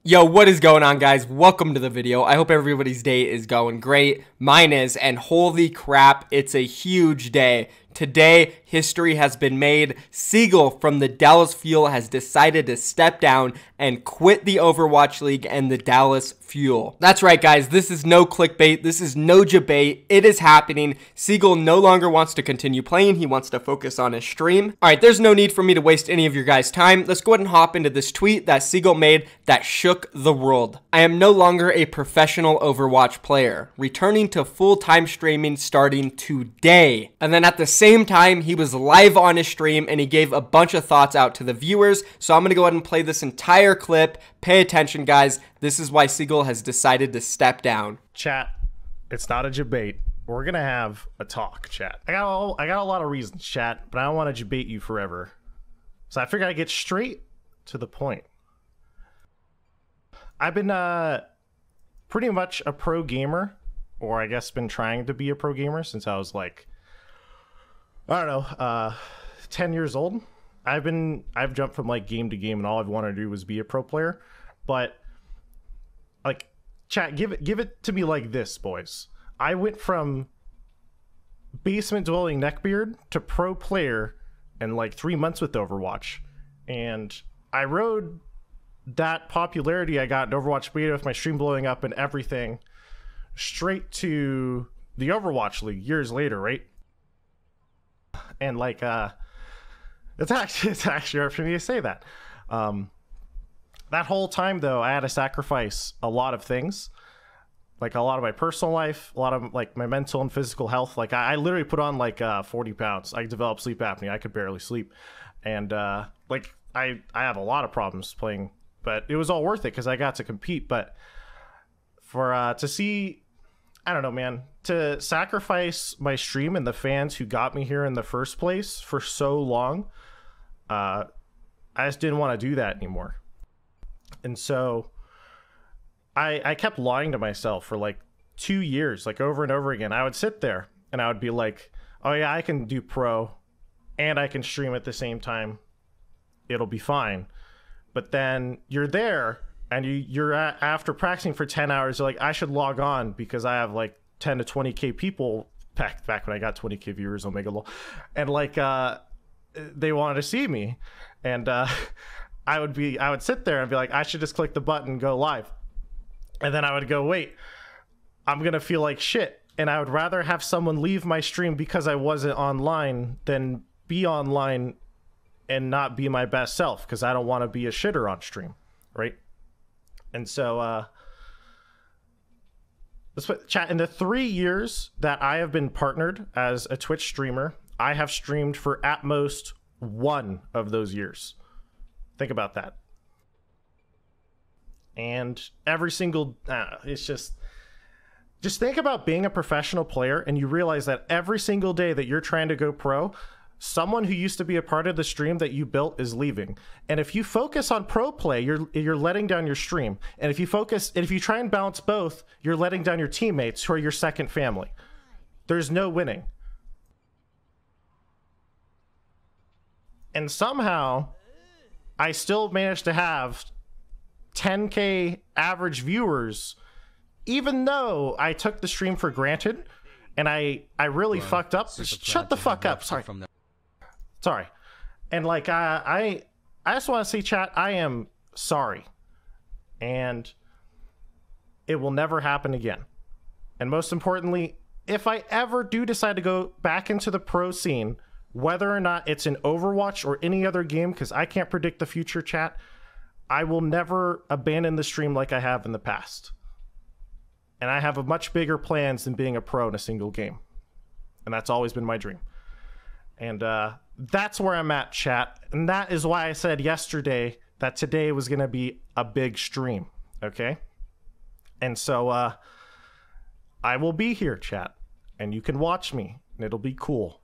Yo, what is going on, guys? Welcome to the video. I hope everybody's day is going great. Mine is, and holy crap, it's a huge day. Today, history has been made. Seagull from the Dallas Fuel has decided to step down and quit the Overwatch League and the Dallas Fuel. That's right, guys. This is no clickbait. This is no debate. It is happening. Seagull no longer wants to continue playing. He wants to focus on his stream. All right, there's no need for me to waste any of your guys' time. Let's go ahead and hop into this tweet that Seagull made that shook the world. I am no longer a professional Overwatch player, returning to full-time streaming starting today. And then at the same time, he was live on his stream and he gave a bunch of thoughts out to the viewers. So I'm going to go ahead and play this entire clip. Pay attention, guys. This is why Seagull has decided to step down. Chat, it's not a debate. We're going to have a talk, chat. I got a lot of reasons, chat, but I don't want to debate you forever. So I figured I'd get straight to the point. I've been pretty much a pro gamer, or I guess been trying to be a pro gamer since I was like, I don't know, 10 years old. I've jumped from like game to game, and all I've wanted to do was be a pro player. But like, chat, give it to me like this, boys. I went from basement dwelling neckbeard to pro player in like 3 months with Overwatch, and I rode that popularity I got in Overwatch beta with my stream blowing up and everything straight to the Overwatch League years later, right? And like it's actually hard for me to say that. That whole time though, I had to sacrifice a lot of things, like a lot of my personal life, a lot of like my mental and physical health. Like I literally put on like 40 pounds. I developed sleep apnea. I could barely sleep, and like I have a lot of problems playing, but it was all worth it because I got to compete. But for to see, I don't know, man, to sacrifice my stream and the fans who got me here in the first place for so long, I just didn't want to do that anymore. And so I kept lying to myself for like 2 years, like over and over again. I would sit there and I would be like, oh yeah, I can do pro and I can stream at the same time. It'll be fine. But then you're there and you're after practicing for 10 hours, you're like, I should log on because I have like 10 to 20k people back when I got 20k viewers on Omega Lol, and like they wanted to see me, and I would sit there and be like, I should just click the button, go live, and then I would go, wait, I'm gonna feel like shit, and I would rather have someone leave my stream because I wasn't online than be online and not be my best self, because I don't want to be a shitter on stream, right? And so chat, in the 3 years that I have been partnered as a Twitch streamer, I have streamed for at most 1 of those years. Think about that. And every single it's just think about being a professional player and you realize that every single day that you're trying to go pro, someone who used to be a part of the stream that you built is leaving. And if you focus on pro play, you're letting down your stream. And if you try and balance both, you're letting down your teammates who are your second family. There's no winning. And somehow I still managed to have 10k average viewers, even though I took the stream for granted and I really fucked up. Shut the fuck up. Sorry. And like I just want to say, chat, I am sorry, and it will never happen again. And most importantly, if I ever do decide to go back into the pro scene, whether or not it's in Overwatch or any other game, because I can't predict the future, chat, I will never abandon the stream like I have in the past. And I have a much bigger plans than being a pro in a single game. And that's always been my dream. And that's where I'm at, chat. And that is why I said yesterday that today was going to be a big stream. Okay? And so I will be here, chat. And you can watch me. And it'll be cool.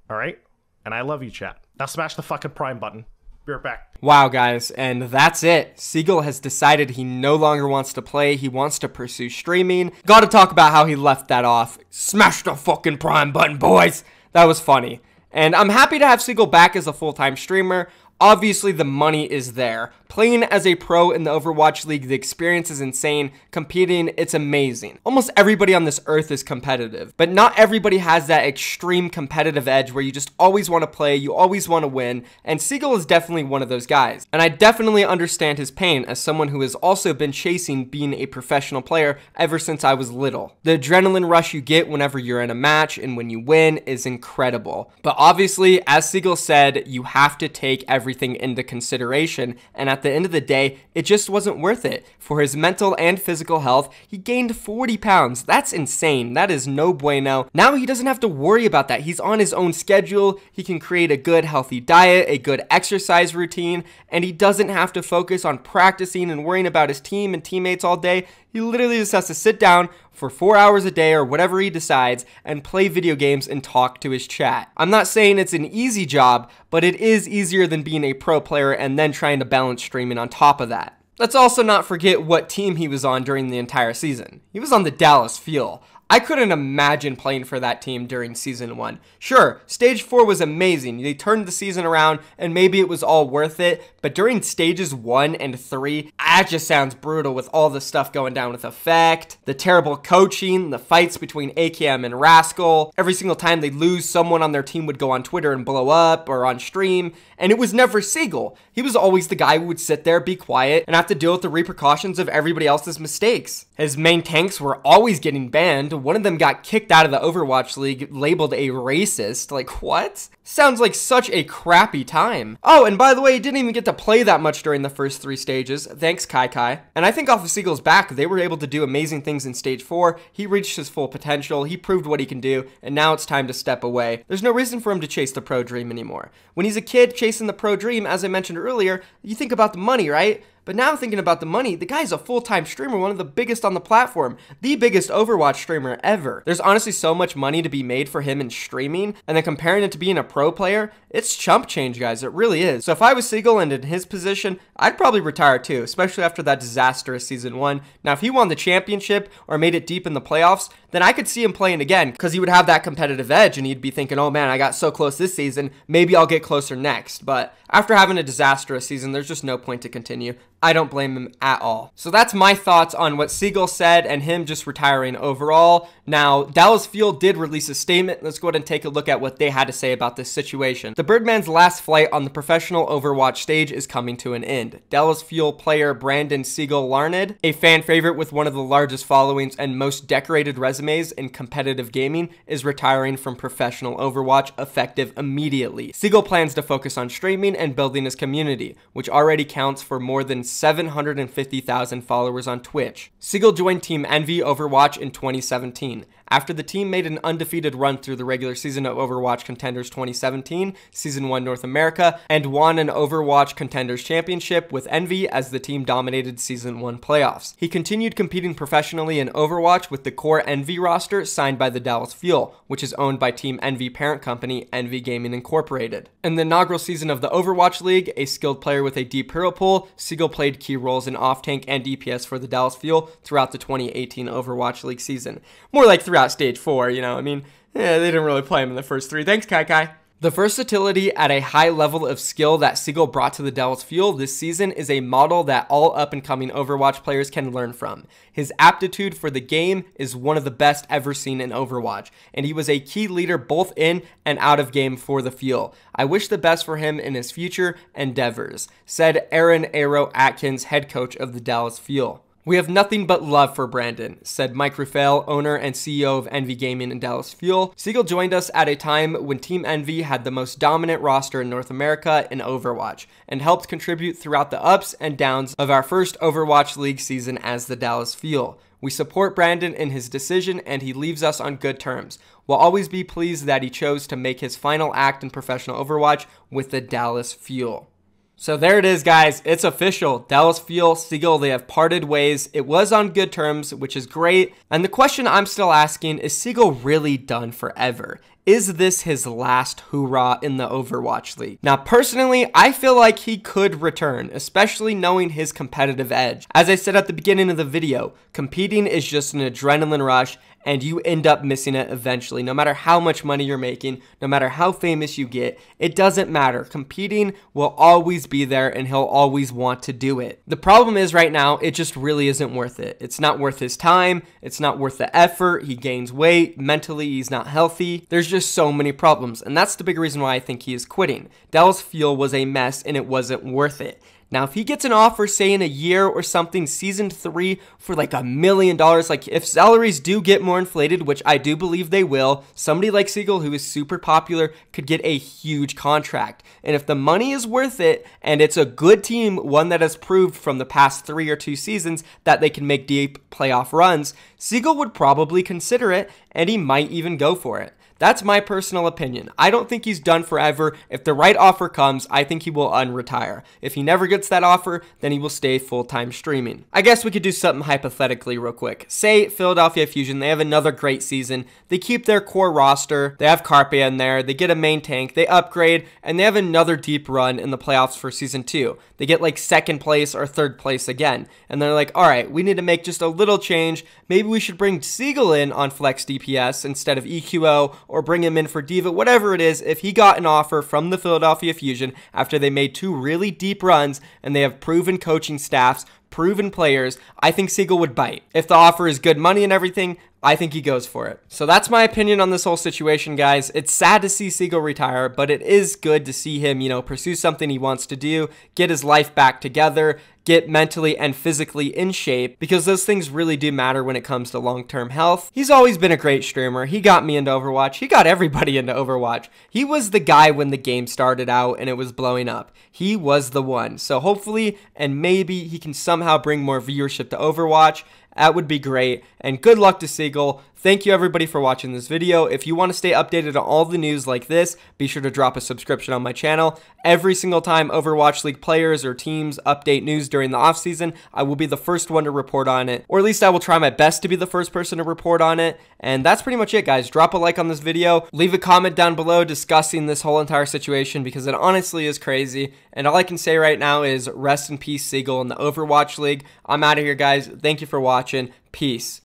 Alright? And I love you, chat. Now smash the fucking Prime button. Be right back. Wow, guys, and that's it. Seagull has decided he no longer wants to play. He wants to pursue streaming. Gotta talk about how he left that off. Smash the fucking Prime button, boys. That was funny. And I'm happy to have Seagull back as a full-time streamer. Obviously, the money is there. Playing as a pro in the Overwatch League, the experience is insane. Competing, it's amazing. Almost everybody on this earth is competitive, but not everybody has that extreme competitive edge where you just always want to play, you always want to win, and Seagull is definitely one of those guys. And I definitely understand his pain as someone who has also been chasing being a professional player ever since I was little. The adrenaline rush you get whenever you're in a match and when you win is incredible. But obviously, as Seagull said, you have to take everything into consideration, and at the end of the day, it just wasn't worth it. For his mental and physical health, he gained 40 pounds. That's insane. That is no bueno. Now he doesn't have to worry about that. He's on his own schedule. He can create a good healthy diet, a good exercise routine, and he doesn't have to focus on practicing and worrying about his team and teammates all day. He literally just has to sit down for 4 hours a day or whatever he decides and play video games and talk to his chat. I'm not saying it's an easy job, but it is easier than being a pro player and then trying to balance streaming on top of that. Let's also not forget what team he was on during the entire season. He was on the Dallas Fuel. I couldn't imagine playing for that team during Season 1. Sure, Stage 4 was amazing. They turned the season around, and maybe it was all worth it, but during Stages 1 and 3, that just sounds brutal with all the stuff going down with Effect, the terrible coaching, the fights between AKM and Rascal. Every single time they lose, someone on their team would go on Twitter and blow up, or on stream, and it was never Seagull. He was always the guy who would sit there, be quiet, and have to deal with the repercussions of everybody else's mistakes. His main tanks were always getting banned. One of them got kicked out of the Overwatch League, labeled a racist. Like, what? Sounds like such a crappy time. Oh, and by the way, he didn't even get to play that much during the first 3 stages. Thanks, Kai Kai. And I think off of Seagull's back, they were able to do amazing things in Stage 4. He reached his full potential, he proved what he can do, and now it's time to step away. There's no reason for him to chase the pro dream anymore. When he's a kid chasing the pro dream, as I mentioned earlier, you think about the money, right? But now thinking about the money, the guy's a full-time streamer, one of the biggest on the platform, the biggest Overwatch streamer ever. There's honestly so much money to be made for him in streaming, and then comparing it to being a pro player, it's chump change, guys. It really is. So if I was Seagull and in his position, I'd probably retire too, especially after that disastrous Season 1. Now, if he won the championship or made it deep in the playoffs, then I could see him playing again because he would have that competitive edge and he'd be thinking, oh man, I got so close this season, maybe I'll get closer next. But after having a disastrous season, there's just no point to continue. I don't blame him at all. So that's my thoughts on what Seagull said and him just retiring overall. Now, Dallas Fuel did release a statement. Let's go ahead and take a look at what they had to say about this situation. The Birdman's last flight on the professional Overwatch stage is coming to an end. Dallas Fuel player Brandon Seagull Larned, a fan favorite with one of the largest followings and most decorated resumes in competitive gaming, is retiring from professional Overwatch effective immediately. Seagull plans to focus on streaming and building his community, which already counts for more than 750,000 followers on Twitch. Seagull joined Team Envy Overwatch in 2017. After the team made an undefeated run through the regular season of Overwatch Contenders 2017, Season 1 North America, and won an Overwatch Contenders Championship with Envy as the team dominated Season 1 playoffs. He continued competing professionally in Overwatch with the core Envy roster signed by the Dallas Fuel, which is owned by Team Envy parent company Envy Gaming Incorporated. In the inaugural season of the Overwatch League, a skilled player with a deep hero pool, Seagull played key roles in off-tank and DPS for the Dallas Fuel throughout the 2018 Overwatch League season. More like throughout Stage 4, you know, I mean, they didn't really play him in the first 3. Thanks, Kai Kai. The versatility at a high level of skill that Seagull brought to the Dallas Fuel this season is a model that all up-and-coming Overwatch players can learn from. His aptitude for the game is one of the best ever seen in Overwatch, and he was a key leader both in and out of game for the Fuel. I wish the best for him in his future endeavors, said Aaron Aero Atkins, head coach of the Dallas Fuel. We have nothing but love for Brandon, said Mike Ruffale, owner and CEO of Envy Gaming and Dallas Fuel. Seagull joined us at a time when Team Envy had the most dominant roster in North America in Overwatch, and helped contribute throughout the ups and downs of our first Overwatch League season as the Dallas Fuel. We support Brandon in his decision, and he leaves us on good terms. We'll always be pleased that he chose to make his final act in professional Overwatch with the Dallas Fuel. So there it is, guys. It's official. Dallas Fuel, Seagull, they have parted ways. It was on good terms, which is great. And the question I'm still asking, is Seagull really done forever? Is this his last hoorah in the Overwatch League? Now, personally, I feel like he could return, especially knowing his competitive edge. As I said at the beginning of the video, competing is just an adrenaline rush, and you end up missing it eventually. No matter how much money you're making, no matter how famous you get, it doesn't matter. Competing will always be there, and he'll always want to do it. The problem is right now, it just really isn't worth it. It's not worth his time. It's not worth the effort. He gains weight. Mentally, he's not healthy. There's just so many problems, and that's the big reason why I think he is quitting. Dallas Fuel was a mess, and it wasn't worth it. Now, if he gets an offer, say in a year or something, season 3 for like $1 million, like if salaries do get more inflated, which I do believe they will, somebody like Seagull, who is super popular, could get a huge contract. And if the money is worth it, and it's a good team, one that has proved from the past 3 or 2 seasons that they can make deep playoff runs, Seagull would probably consider it, and he might even go for it. That's my personal opinion. I don't think he's done forever. If the right offer comes, I think he will unretire. If he never gets that offer, then he will stay full-time streaming. I guess we could do something hypothetically real quick. Say Philadelphia Fusion, they have another great season. They keep their core roster. They have Carpe in there. They get a main tank. They upgrade, and they have another deep run in the playoffs for season 2. They get like 2nd place or 3rd place again. And they're like, all right, we need to make just a little change. Maybe we should bring Seagull in on flex DPS instead of EQO, or bring him in for Diva, whatever it is. If he got an offer from the Philadelphia Fusion after they made 2 really deep runs and they have proven coaching staffs, proven players, I think Seagull would bite. If the offer is good money and everything, I think he goes for it. So that's my opinion on this whole situation, guys. It's sad to see Seagull retire, but it is good to see him, pursue something he wants to do, get his life back together, get mentally and physically in shape, because those things really do matter when it comes to long-term health. He's always been a great streamer. He got me into Overwatch. He got everybody into Overwatch. He was the guy when the game started out and it was blowing up. He was the one. So hopefully and maybe he can somehow bring more viewership to Overwatch. That would be great, and good luck to Seagull. Thank you everybody for watching this video. If you want to stay updated on all the news like this, be sure to drop a subscription on my channel. Every single time Overwatch League players or teams update news during the offseason, I will be the first one to report on it, or at least I will try my best to be the first person to report on it. And that's pretty much it, guys. Drop a like on this video, leave a comment down below discussing this whole entire situation, because it honestly is crazy. And all I can say right now is rest in peace, Seagull, in the Overwatch League. I'm out of here, guys. Thank you for watching. Peace.